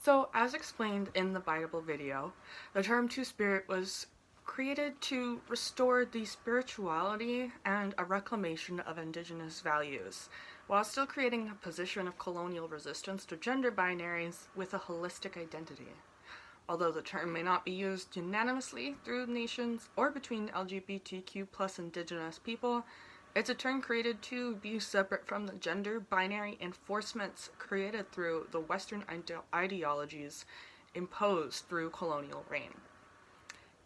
So, as explained in the Bible video, the term Two-Spirit was created to restore the spirituality and a reclamation of indigenous values, while still creating a position of colonial resistance to gender binaries with a holistic identity. Although the term may not be used unanimously through nations or between LGBTQ plus indigenous people, it's a term created to be separate from the gender binary enforcements created through the Western ideologies imposed through colonial reign.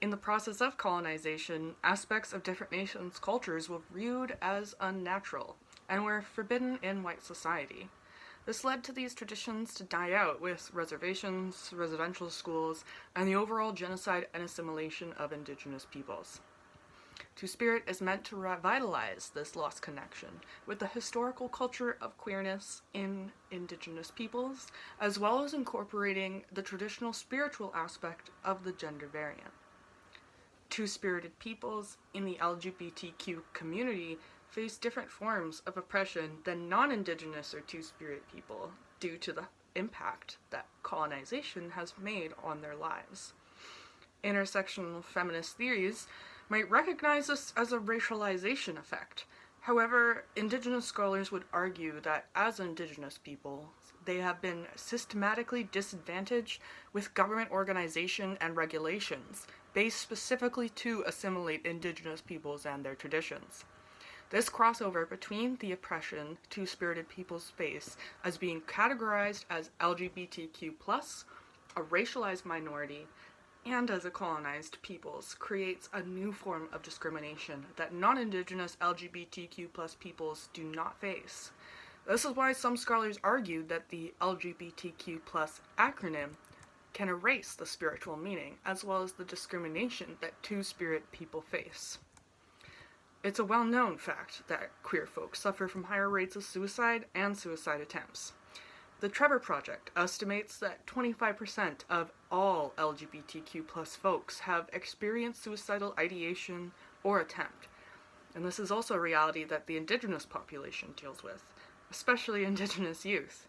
In the process of colonization, aspects of different nations' cultures were viewed as unnatural and were forbidden in white society. This led to these traditions to die out with reservations, residential schools, and the overall genocide and assimilation of indigenous peoples. Two-Spirit is meant to revitalize this lost connection with the historical culture of queerness in indigenous peoples, as well as incorporating the traditional spiritual aspect of the gender variant. Two-spirited peoples in the LGBTQ community face different forms of oppression than non-indigenous or two-spirit people due to the impact that colonization has made on their lives. Intersectional feminist theories might recognize this as a racialization effect. However, indigenous scholars would argue that as indigenous people, they have been systematically disadvantaged with government organization and regulations based specifically to assimilate indigenous peoples and their traditions. This crossover between the oppression two-spirited peoples face as being categorized as LGBTQ+, a racialized minority, and as a colonized peoples creates a new form of discrimination that non-indigenous LGBTQ+ peoples do not face. This is why some scholars argue that the LGBTQ+ acronym can erase the spiritual meaning as well as the discrimination that two-spirit people face. It's a well-known fact that queer folks suffer from higher rates of suicide and suicide attempts. The Trevor Project estimates that 25% of all LGBTQ+ folks have experienced suicidal ideation or attempt. And this is also a reality that the indigenous population deals with, especially indigenous youth.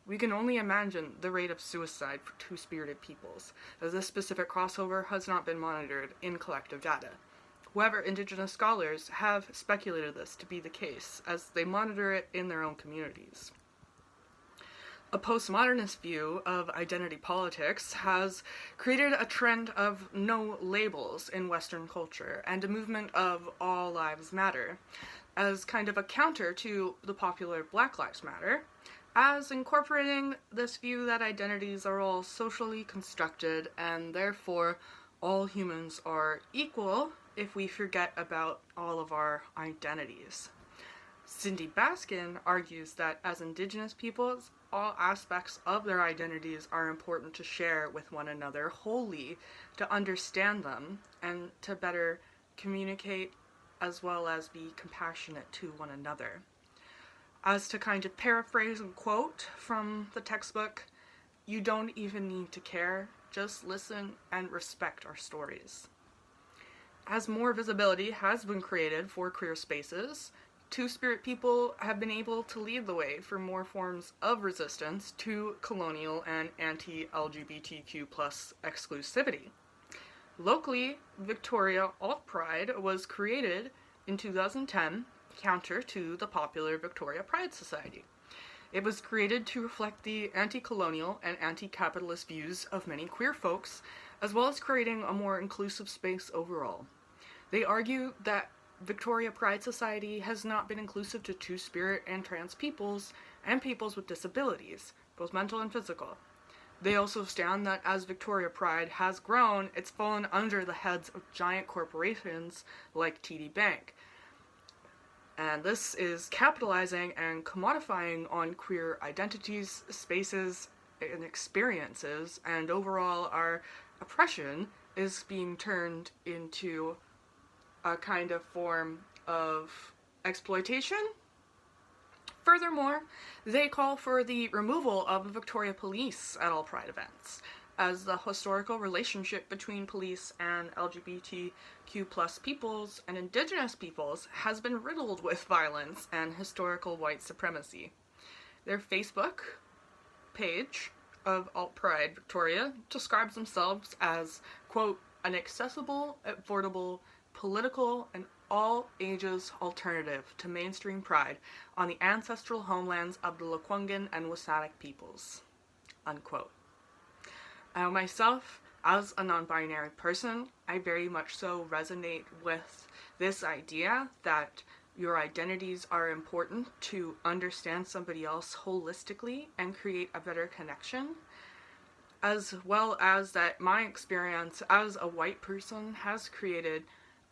We can only imagine the rate of suicide for two-spirited peoples, as this specific crossover has not been monitored in collective data. However, indigenous scholars have speculated this to be the case, as they monitor it in their own communities. A postmodernist view of identity politics has created a trend of no labels in Western culture and a movement of all lives matter, as kind of a counter to the popular Black Lives Matter, as incorporating this view that identities are all socially constructed and therefore all humans are equal if we forget about all of our identities. Cindy Baskin argues that as indigenous peoples, all aspects of their identities are important to share with one another wholly, to understand them, and to better communicate as well as be compassionate to one another. As to kind of paraphrase and quote from the textbook, "You don't even need to care, just listen and respect our stories." As more visibility has been created for queer spaces, two-spirit people have been able to lead the way for more forms of resistance to colonial and anti-LGBTQ+ exclusivity. Locally, Victoria Alt Pride was created in 2010, counter to the popular Victoria Pride Society. It was created to reflect the anti-colonial and anti-capitalist views of many queer folks, as well as creating a more inclusive space overall. They argue that Victoria Pride Society has not been inclusive to two-spirit and trans peoples and peoples with disabilities, both mental and physical. They also stand that as Victoria Pride has grown, it's fallen under the heads of giant corporations like TD Bank. And this is capitalizing and commodifying on queer identities, spaces, and experiences, and overall our oppression is being turned into a kind of form of exploitation. Furthermore, they call for the removal of the Victoria Police at all Pride events, as the historical relationship between police and LGBTQ+ peoples and indigenous peoples has been riddled with violence and historical white supremacy. Their Facebook page of alt-pride, Victoria, describes themselves as, quote, an accessible, affordable, political, and all ages alternative to mainstream pride on the ancestral homelands of the Lekwungen and Wasanik peoples, unquote. Myself, as a non-binary person, I very much so resonate with this idea that your identities are important to understand somebody else holistically and create a better connection, as well as that my experience as a white person has created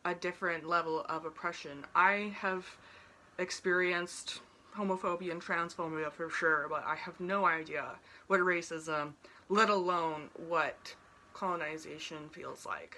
a different level of oppression. I have experienced homophobia and transphobia for sure, but I have no idea what racism, let alone what colonization feels like.